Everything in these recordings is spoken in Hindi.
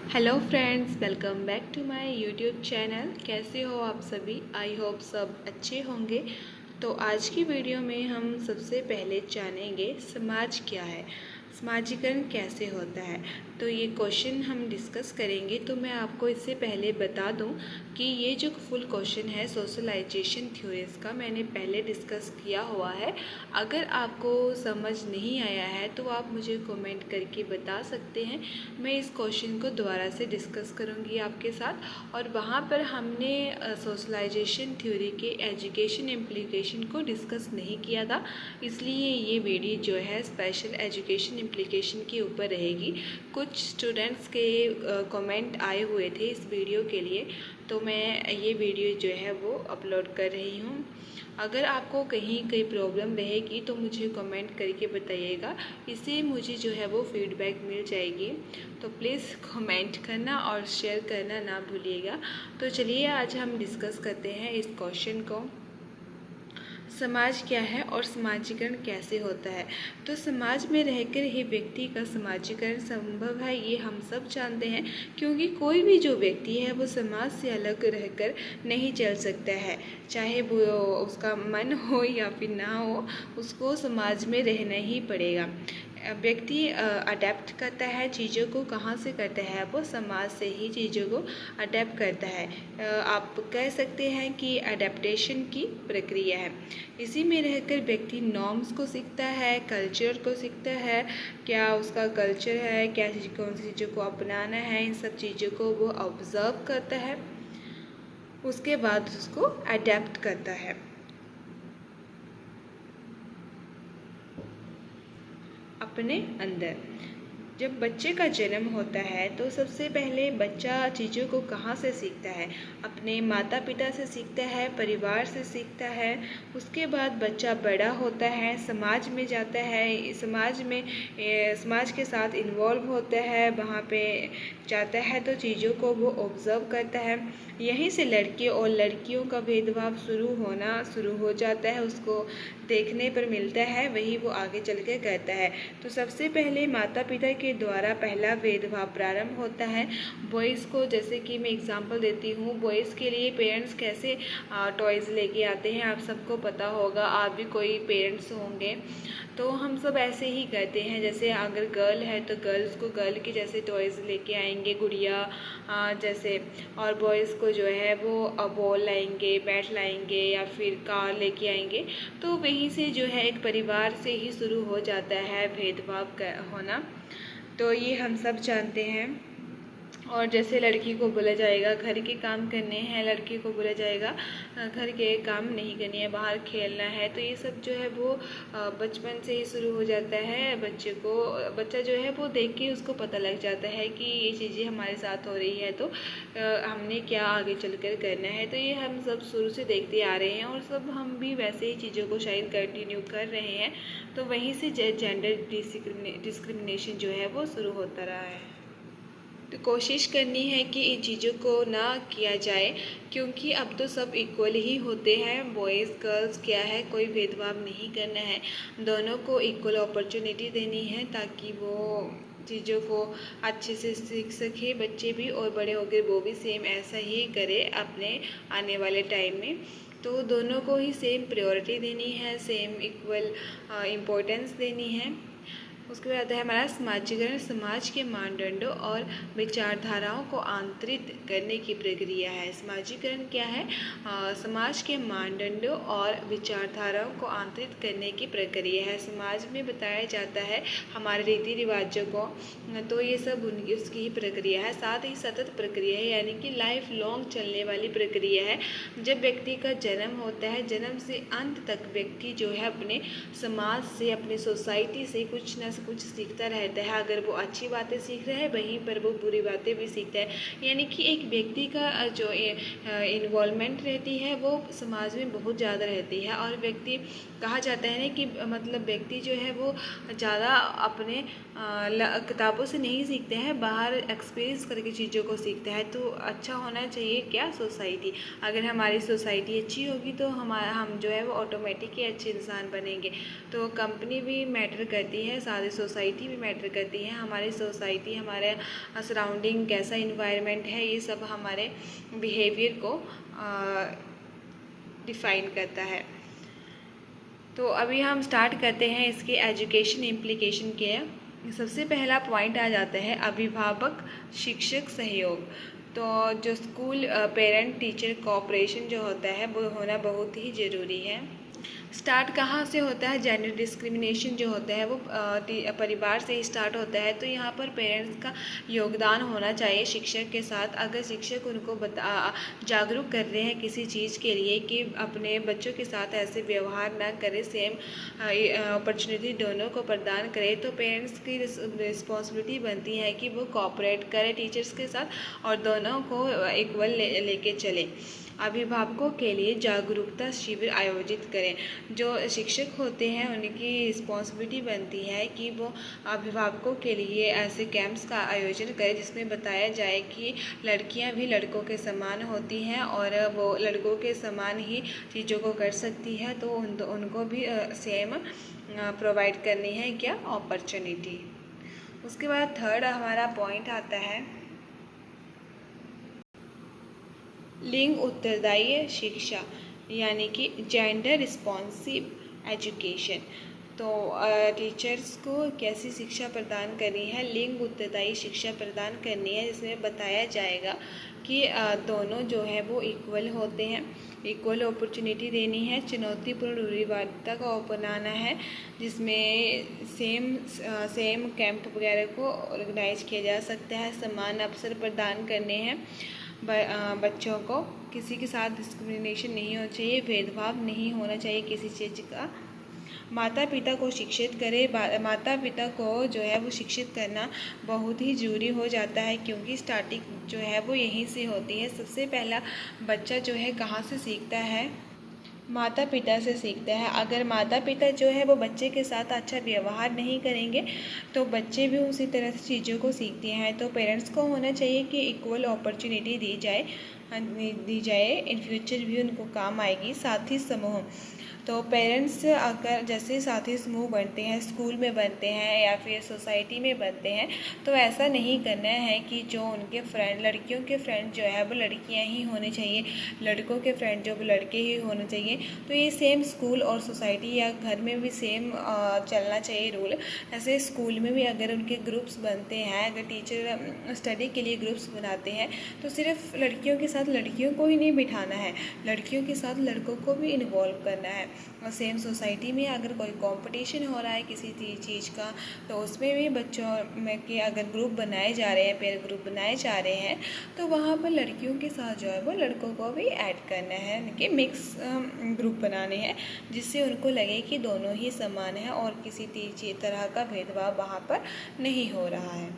Hello friends, welcome back to my YouTube channel. कैसे हो आप सभी? आई होप सब अच्छे होंगे। तो आज की वीडियो में हम सबसे पहले जानेंगे समाज क्या है, समाजीकरण कैसे होता है। तो ये क्वेश्चन हम डिस्कस करेंगे। तो मैं आपको इससे पहले बता दूं कि ये जो फुल क्वेश्चन है सोशलाइजेशन थ्योरीज का, मैंने पहले डिस्कस किया हुआ है। अगर आपको समझ नहीं आया है तो आप मुझे कमेंट करके बता सकते हैं। मैं इस क्वेश्चन को दोबारा से डिस्कस करूंगी आपके साथ। और वहाँ पर हमने सोशलाइजेशन थ्योरी के एजुकेशन इम्प्लीकेशन को डिस्कस नहीं किया था, इसलिए ये वीडियो जो है स्पेशल एजुकेशन इम्प्लीकेशन के ऊपर रहेगी। कुछ स्टूडेंट्स के कमेंट आए हुए थे इस वीडियो के लिए, तो मैं ये वीडियो जो है वो अपलोड कर रही हूँ। अगर आपको कहीं कोई प्रॉब्लम रहेगी तो मुझे कमेंट करके बताइएगा, इससे मुझे जो है वो फीडबैक मिल जाएगी। तो प्लीज़ कमेंट करना और शेयर करना ना भूलिएगा। तो चलिए आज हम डिस्कस करते हैं इस क्वेश्चन को, समाज क्या है और समाजीकरण कैसे होता है। तो समाज में रहकर ही व्यक्ति का समाजीकरण संभव है, ये हम सब जानते हैं, क्योंकि कोई भी जो व्यक्ति है वो समाज से अलग रहकर नहीं चल सकता है। चाहे वो उसका मन हो या फिर ना हो, उसको समाज में रहना ही पड़ेगा। व्यक्ति अडेप्ट करता है चीज़ों को, कहाँ से करता है? वो समाज से ही चीज़ों को अडेप्ट करता है। आप कह सकते हैं कि अडेप्टेशन की प्रक्रिया है। इसी में रहकर व्यक्ति नॉर्म्स को सीखता है, कल्चर को सीखता है, क्या उसका कल्चर है, क्या चीज़ कौन सी चीज़ों को अपनाना है, इन सब चीज़ों को वो ऑब्ज़र्व करता है, उसके बाद उसको अडेप्ट करता है अपने अंदर। जब बच्चे का जन्म होता है तो सबसे पहले बच्चा चीज़ों को कहाँ से सीखता है? अपने माता पिता से सीखता है, परिवार से सीखता है। उसके बाद बच्चा बड़ा होता है, समाज में जाता है, समाज के साथ इन्वॉल्व होता है, वहाँ पे जाता है तो चीज़ों को वो ऑब्ज़र्व करता है। यहीं से लड़के और लड़कियों का भेदभाव शुरू हो जाता है, उसको देखने पर मिलता है, वही वो आगे चल के करता है। तो सबसे पहले माता पिता के द्वारा पहला भेदभाव प्रारंभ होता है। बॉयज़ को, जैसे कि मैं एग्जांपल देती हूँ, बॉयज़ के लिए पेरेंट्स कैसे टॉयज़ लेके आते हैं, आप सबको पता होगा, आप भी कोई पेरेंट्स होंगे। तो हम सब ऐसे ही करते हैं, जैसे अगर गर्ल है तो गर्ल्स को गर्ल के जैसे टॉयज़ लेके आएंगे, गुड़िया जैसे, और बॉयज़ को जो है वो बॉल लाएंगे, बैट लाएंगे या फिर कार लेके आएंगे। तो वहीं से जो है एक परिवार से ही शुरू हो जाता है भेदभाव होना। तो ये हम सब जानते हैं। और जैसे लड़की को बोला जाएगा घर के काम करने हैं, लड़के को बोला जाएगा घर के काम नहीं करनी है, बाहर खेलना है। तो ये सब जो है वो बचपन से ही शुरू हो जाता है। बच्चा जो है वो देख के उसको पता लग जाता है कि ये चीज़ें हमारे साथ हो रही है, तो हमने क्या आगे चलकर करना है। तो ये हम सब शुरू से देखते आ रहे हैं और सब हम भी वैसे ही चीज़ों को शायद कंटिन्यू कर रहे हैं। तो वहीं से जेंडर डिस्क्रिमिनेशन जो है वो शुरू होता रहा है। तो कोशिश करनी है कि इन चीज़ों को ना किया जाए, क्योंकि अब तो सब इक्वल ही होते हैं। बॉयज़ गर्ल्स क्या है, कोई भेदभाव नहीं करना है, दोनों को इक्वल अपॉर्चुनिटी देनी है ताकि वो चीज़ों को अच्छे से सीख सके बच्चे भी, और बड़े होकर वो भी सेम ऐसा ही करे अपने आने वाले टाइम में। तो दोनों को ही सेम प्रायोरिटी देनी है, सेम इक्वल इम्पोर्टेंस देनी है। उसके बाद है हमारा समाजीकरण, समाज के मानदंडों और विचारधाराओं को आंतरित करने की प्रक्रिया है। समाजीकरण क्या है? समाज के मानदंडों और विचारधाराओं को आंतरित करने की प्रक्रिया है। समाज में बताया जाता है हमारे रीति रिवाजों को, तो ये सब उसकी ही प्रक्रिया है। साथ ही सतत प्रक्रिया है, यानी कि लाइफ लॉन्ग चलने वाली प्रक्रिया है। जब व्यक्ति का जन्म होता है, जन्म से अंत तक व्यक्ति जो है अपने समाज से, अपने सोसाइटी से कुछ न कुछ सीखता रहता है। अगर वो अच्छी बातें सीख रहा है, वहीं पर वो बुरी बातें भी सीखता है। यानी कि एक व्यक्ति का जो इन्वॉल्वमेंट रहती है वो समाज में बहुत ज़्यादा रहती है। और व्यक्ति, कहा जाता है ना कि मतलब व्यक्ति जो है वो ज़्यादा अपने किताबों से नहीं सीखते हैं, बाहर एक्सपीरियंस करके चीज़ों को सीखते हैं। तो अच्छा होना चाहिए क्या सोसाइटी, अगर हमारी सोसाइटी अच्छी होगी तो हम जो है वो ऑटोमेटिक ही अच्छे इंसान बनेंगे। तो कंपनी भी मैटर करती है, साथ ही सोसाइटी भी मैटर करती है। हमारी सोसाइटी, हमारे सराउंडिंग कैसा इन्वायरमेंट है, ये सब हमारे बिहेवियर को डिफ़ाइन करता है। तो अभी हम स्टार्ट करते हैं इसके एजुकेशन इम्प्लीकेशन के। सबसे पहला पॉइंट आ जाता है अभिभावक शिक्षक सहयोग। तो जो स्कूल पेरेंट टीचर कोऑपरेशन जो होता है वो होना बहुत ही ज़रूरी है। स्टार्ट कहाँ से होता है? जेंडर डिस्क्रिमिनेशन जो होता है वो परिवार से ही स्टार्ट होता है। तो यहाँ पर पेरेंट्स का योगदान होना चाहिए शिक्षक के साथ। अगर शिक्षक उनको जागरूक कर रहे हैं किसी चीज़ के लिए कि अपने बच्चों के साथ ऐसे व्यवहार ना करें, सेम अपॉर्चुनिटी दोनों को प्रदान करें, तो पेरेंट्स की रिस्पॉन्सिबिलिटी बनती है कि वो कोऑपरेट करें टीचर्स के साथ और दोनों को इक्वल लेके चलें। अभिभावकों के लिए जागरूकता शिविर आयोजित करें। जो शिक्षक होते हैं उनकी रिस्पॉन्सिबिलिटी बनती है कि वो अभिभावकों के लिए ऐसे कैंप्स का आयोजन करें जिसमें बताया जाए कि लड़कियां भी लड़कों के समान होती हैं और वो लड़कों के समान ही चीज़ों को कर सकती है। तो उनको भी सेम प्रोवाइड करनी है क्या, अपॉर्चुनिटी। उसके बाद थर्ड हमारा पॉइंट आता है लिंग उत्तरदायी शिक्षा, यानी कि जेंडर रिस्पॉन्सिव एजुकेशन। तो टीचर्स को कैसी शिक्षा प्रदान करनी है? लिंग उत्तरदायी शिक्षा प्रदान करनी है, जिसमें बताया जाएगा कि दोनों जो है वो इक्वल होते हैं, इक्वल अपॉर्चुनिटी देनी है। चुनौतीपूर्ण रूढ़िवादिता को अपनाना है, जिसमें सेम कैंप वगैरह को ऑर्गेनाइज किया जा सकता है। समान अवसर प्रदान करने हैं बच्चों को, किसी के साथ डिस्क्रिमिनेशन नहीं होना चाहिए, भेदभाव नहीं होना चाहिए किसी चीज़ का। माता पिता को शिक्षित करें। माता पिता को जो है वो शिक्षित करना बहुत ही ज़रूरी हो जाता है, क्योंकि स्टार्टिंग जो है वो यहीं से होती है। सबसे पहला बच्चा जो है कहाँ से सीखता है? माता पिता से सीखता है। अगर माता पिता जो है वो बच्चे के साथ अच्छा व्यवहार नहीं करेंगे तो बच्चे भी उसी तरह से चीज़ों को सीखते हैं। तो पेरेंट्स को होना चाहिए कि इक्वल अपॉर्चुनिटी दी जाए, इन फ्यूचर भी उनको काम आएगी। साथी समूह, तो पेरेंट्स अगर जैसे साथी समूह बनते हैं, स्कूल में बनते हैं या फिर सोसाइटी में बनते हैं, तो ऐसा नहीं करना है कि जो उनके फ्रेंड, लड़कियों के फ्रेंड जो है वो लड़कियां ही होने चाहिए, लड़कों के फ्रेंड जो वो लड़के ही होने चाहिए। तो ये सेम स्कूल और सोसाइटी या घर में भी सेम चलना चाहिए रूल। ऐसे स्कूल में भी अगर उनके ग्रुप्स बनते हैं, अगर टीचर स्टडी के लिए ग्रुप्स बनाते हैं, तो सिर्फ लड़कियों के साथ लड़कियों को ही नहीं बिठाना है, लड़कियों के साथ लड़कों को भी इन्वॉल्व करना है। और सेम सोसाइटी में अगर कोई कंपटीशन हो रहा है किसी चीज़ का, तो उसमें भी बच्चों में के अगर ग्रुप बनाए जा रहे हैं, पेयर ग्रुप बनाए जा रहे हैं, तो वहाँ पर लड़कियों के साथ जो है वो लड़कों को भी ऐड करना है, उनके मिक्स ग्रुप बनाने हैं, जिससे उनको लगे कि दोनों ही समान हैं और किसी तरह का भेदभाव वहाँ पर नहीं हो रहा है।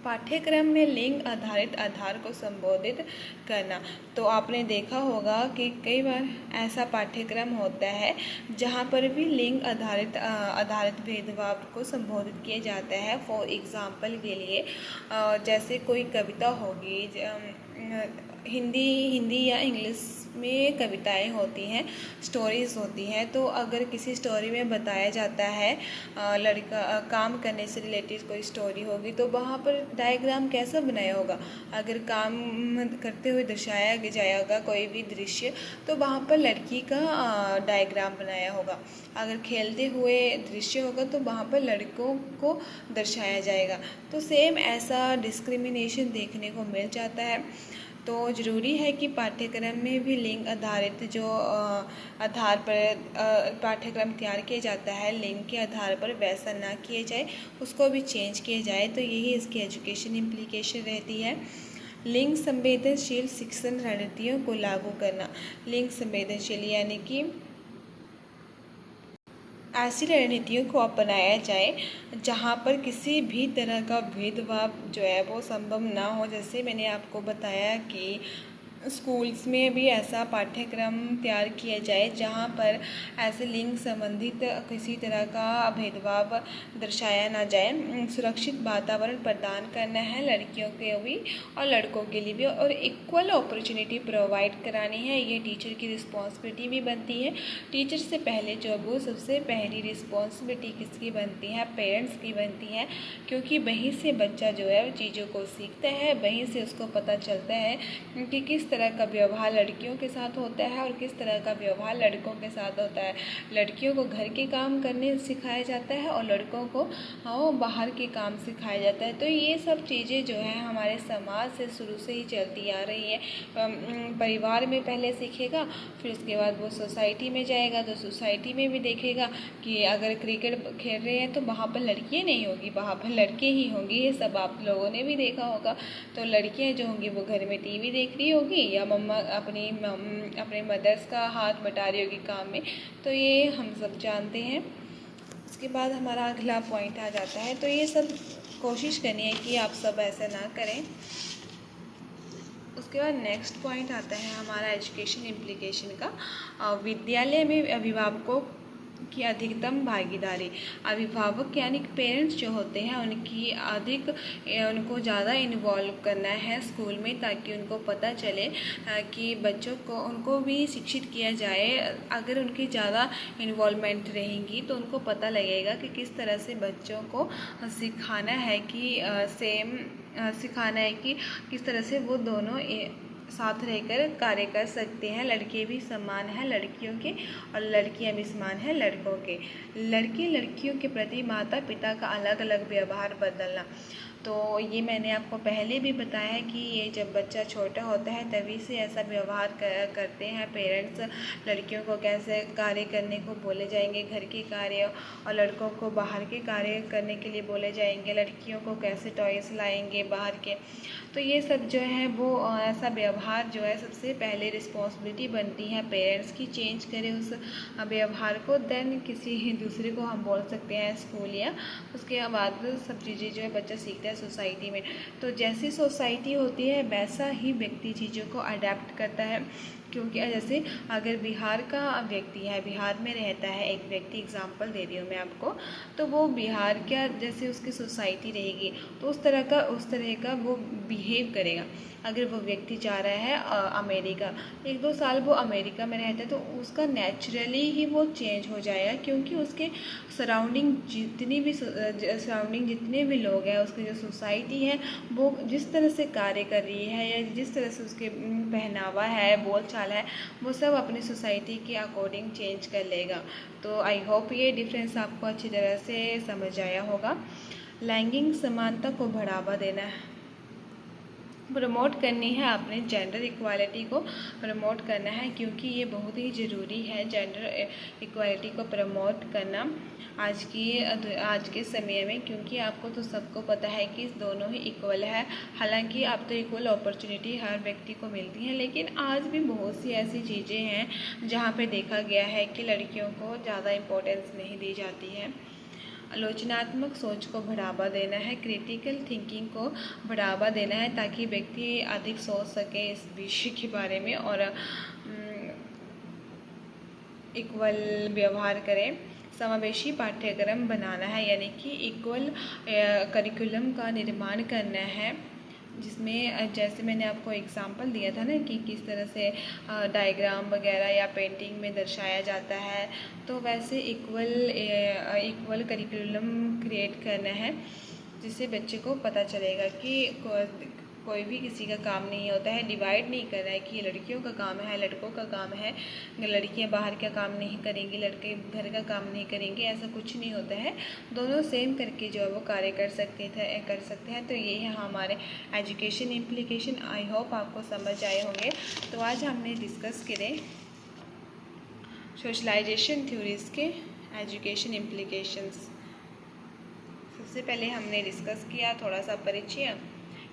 पाठ्यक्रम में लिंग आधारित आधार को संबोधित करना। तो आपने देखा होगा कि कई बार ऐसा पाठ्यक्रम होता है जहाँ पर भी लिंग आधारित भेदभाव को संबोधित किया जाता है। फॉर एग्ज़ाम्पल के लिए जैसे कोई कविता होगी, हिंदी या इंग्लिश में कविताएं होती हैं, स्टोरीज़ होती हैं। तो अगर किसी स्टोरी में बताया जाता है लड़का काम करने से रिलेटेड कोई स्टोरी होगी, तो वहाँ पर डायग्राम कैसा बनाया होगा? अगर काम करते हुए दर्शाया जाएगा कोई भी दृश्य, तो वहाँ पर लड़की का डायग्राम बनाया होगा। अगर खेलते हुए दृश्य होगा तो वहाँ पर लड़कों को दर्शाया जाएगा। तो सेम ऐसा डिस्क्रिमिनेशन देखने को मिल जाता है। तो ज़रूरी है कि पाठ्यक्रम में भी लिंग आधारित जो आधार पर पाठ्यक्रम तैयार किया जाता है, लिंग के आधार पर वैसा ना किया जाए, उसको भी चेंज किया जाए। तो यही इसकी एजुकेशन इम्प्लीकेशन रहती है। लिंग संवेदनशील शिक्षण रणनीतियों को लागू करना। लिंग संवेदनशील यानी कि ऐसी रणनीतियों को अपनाया जाए जहाँ पर किसी भी तरह का भेदभाव जो है वो संभव ना हो। जैसे मैंने आपको बताया कि स्कूल्स में भी ऐसा पाठ्यक्रम तैयार किया जाए जहाँ पर ऐसे लिंग संबंधित किसी तरह का भेदभाव दर्शाया ना जाए। सुरक्षित वातावरण प्रदान करना है लड़कियों के भी और लड़कों के लिए भी, और इक्वल अपॉर्चुनिटी प्रोवाइड करानी है। ये टीचर की रिस्पॉन्सिबिलिटी भी बनती है। टीचर से पहले जो वो सबसे पहली रिस्पॉन्सिबिलिटी किसकी बनती है? पेरेंट्स की बनती है, क्योंकि वहीं से बच्चा जो है चीज़ों को सीखता है, वहीं से उसको पता चलता है कि किस तरह का व्यवहार लड़कियों के साथ होता है और किस तरह का व्यवहार लड़कों के साथ होता है। लड़कियों को घर के काम करने सिखाया जाता है और लड़कों को बाहर के काम सिखाया जाता है। तो ये सब चीज़ें जो है हमारे समाज से शुरू से ही चलती आ रही है। परिवार में पहले सीखेगा, फिर उसके बाद वो सोसाइटी में जाएगा तो सोसाइटी में भी देखेगा कि अगर क्रिकेट खेल रहे हैं तो वहाँ पर लड़कियाँ नहीं होगी, वहाँ पर लड़के ही होंगे। ये सब आप लोगों ने भी देखा होगा। तो लड़कियाँ जो होंगी वो घर में टीवी देख रही होगी या मम्मा अपने मदर्स का हाथ बटा रही होगी काम में। तो ये हम सब जानते हैं। उसके बाद हमारा अगला पॉइंट आ जाता है। तो ये सब कोशिश करनी है कि आप सब ऐसा ना करें। उसके बाद नेक्स्ट पॉइंट आता है हमारा एजुकेशन इम्प्लीकेशन का। विद्यालय में अभिभावकों की अधिकतम भागीदारी। अभिभावक यानी पेरेंट्स जो होते हैं उनको ज़्यादा इन्वॉल्व करना है स्कूल में, ताकि उनको पता चले कि बच्चों को उनको भी शिक्षित किया जाए। अगर उनकी ज़्यादा इन्वॉल्वमेंट रहेंगी तो उनको पता लगेगा कि किस तरह से बच्चों को सिखाना है कि किस तरह से वो दोनों साथ रहकर कार्य कर सकते हैं। लड़के भी समान हैं लड़कियों के और लड़कियां भी समान हैं लड़कों के। लड़कियों के प्रति माता पिता का अलग अलग व्यवहार बदलना। तो ये मैंने आपको पहले भी बताया है कि ये जब बच्चा छोटा होता है तभी से ऐसा व्यवहार करते हैं पेरेंट्स। लड़कियों को कैसे कार्य करने को बोले जाएंगे, घर के कार्य, और लड़कों को बाहर के कार्य करने के लिए बोले जाएंगे। लड़कियों को कैसे टॉयज़ लाएंगे बाहर के। तो ये सब जो है वो ऐसा व्यवहार जो है सबसे पहले रिस्पॉन्सिबिलिटी बनती है पेरेंट्स की। चेंज करें उस व्यवहार को, देन किसी दूसरे को हम बोल सकते हैं स्कूल, या उसके बाद सब चीज़ें जो है बच्चा सीखता है सोसाइटी में। तो जैसी सोसाइटी होती है वैसा ही व्यक्ति चीज़ों को अडेप्ट करता है। क्योंकि जैसे अगर बिहार का व्यक्ति है, बिहार में रहता है एक व्यक्ति, एग्जांपल दे रही हूँ मैं आपको, तो वो बिहार का जैसे उसकी सोसाइटी रहेगी तो उस तरह का वो बिहेव करेगा। अगर वो व्यक्ति जा रहा है अमेरिका, 1-2 साल वो अमेरिका में रहता है तो उसका नेचुरली ही वो चेंज हो जाएगा, क्योंकि उसके सराउंडिंग जितने भी लोग हैं, उसकी जो सोसाइटी है वो जिस तरह से कार्य कर रही है या जिस तरह से उसके पहनावा है, बोल चाल है, वो सब अपनी सोसाइटी के अकॉर्डिंग चेंज कर लेगा। तो आई होप ये डिफरेंस आपको अच्छी तरह से समझ आया होगा। लैंगिक समानता को बढ़ावा देना है, प्रमोट करनी है, अपने जेंडर इक्वालिटी को प्रमोट करना है, क्योंकि ये बहुत ही ज़रूरी है जेंडर इक्वालिटी को प्रमोट करना आज के समय में। क्योंकि आपको तो सबको पता है कि दोनों ही इक्वल है। हालांकि अब तो इक्वल अपॉर्चुनिटी हर व्यक्ति को मिलती है, लेकिन आज भी बहुत सी ऐसी चीज़ें हैं जहाँ पे देखा गया है कि लड़कियों को ज़्यादा इम्पोर्टेंस नहीं दी जाती है। आलोचनात्मक सोच को बढ़ावा देना है, क्रिटिकल थिंकिंग को बढ़ावा देना है, ताकि व्यक्ति अधिक सोच सके इस विषय के बारे में और इक्वल व्यवहार करें। समावेशी पाठ्यक्रम बनाना है, यानी कि इक्वल करिकुलम का निर्माण करना है, जिसमें जैसे मैंने आपको एग्जांपल दिया था ना कि किस तरह से डायग्राम वगैरह या पेंटिंग में दर्शाया जाता है, तो वैसे इक्वल करिकुलम क्रिएट करना है, जिससे बच्चे को पता चलेगा कि कोई भी किसी का काम नहीं होता है। डिवाइड नहीं कर रहा है कि ये लड़कियों का काम है, लड़कों का काम है, लड़कियां बाहर का काम नहीं करेंगी, लड़के घर का काम नहीं करेंगे, ऐसा कुछ नहीं होता है। दोनों सेम करके जो है वो कार्य कर सकते हैं। तो ये है हमारे एजुकेशन इम्प्लीकेशन। आई होप आपको समझ आए होंगे। तो आज हमने डिस्कस करें सोशलाइजेशन थ्योरीज के एजुकेशन इम्प्लीकेशंस। सबसे पहले हमने डिस्कस किया थोड़ा सा परिचय,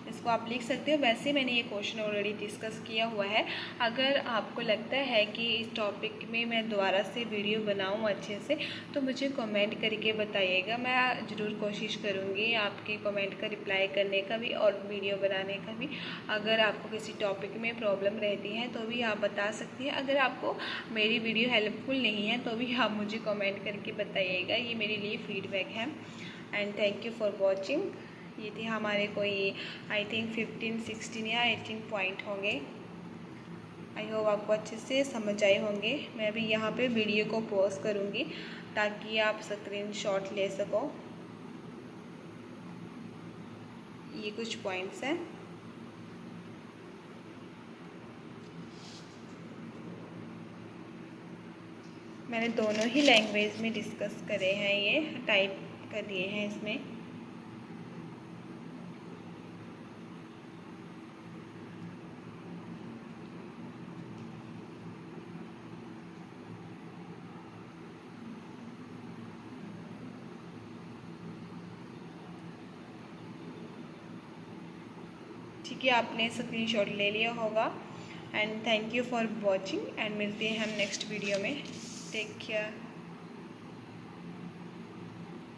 इसको आप लिख सकते हो। वैसे मैंने ये क्वेश्चन ऑलरेडी डिस्कस किया हुआ है। अगर आपको लगता है कि इस टॉपिक में मैं दोबारा से वीडियो बनाऊँ अच्छे से, तो मुझे कमेंट करके बताइएगा। मैं ज़रूर कोशिश करूँगी आपके कमेंट का रिप्लाई करने का भी और वीडियो बनाने का भी। अगर आपको किसी टॉपिक में प्रॉब्लम रहती है तो भी आप बता सकती हैं। अगर आपको मेरी वीडियो हेल्पफुल नहीं है तो भी आप मुझे कमेंट करके बताइएगा, ये मेरे लिए फीडबैक है। And thank you for watching. ये थे हमारे कोई आई थिंक 15, 16 या 18 पॉइंट होंगे। आई होप आपको अच्छे से समझ आए होंगे। मैं अभी यहाँ पे वीडियो को पॉज करूँगी ताकि आप स्क्रीनशॉट ले सको। ये कुछ पॉइंट्स हैं। मैंने दोनों ही लैंग्वेज में डिस्कस करे हैं, ये टाइप कर दिए हैं इसमें। ठीक है, आपने स्क्रीनशॉट ले लिया होगा। And thank you for watching and मिलते हैं हम नेक्स्ट वीडियो में। Take care.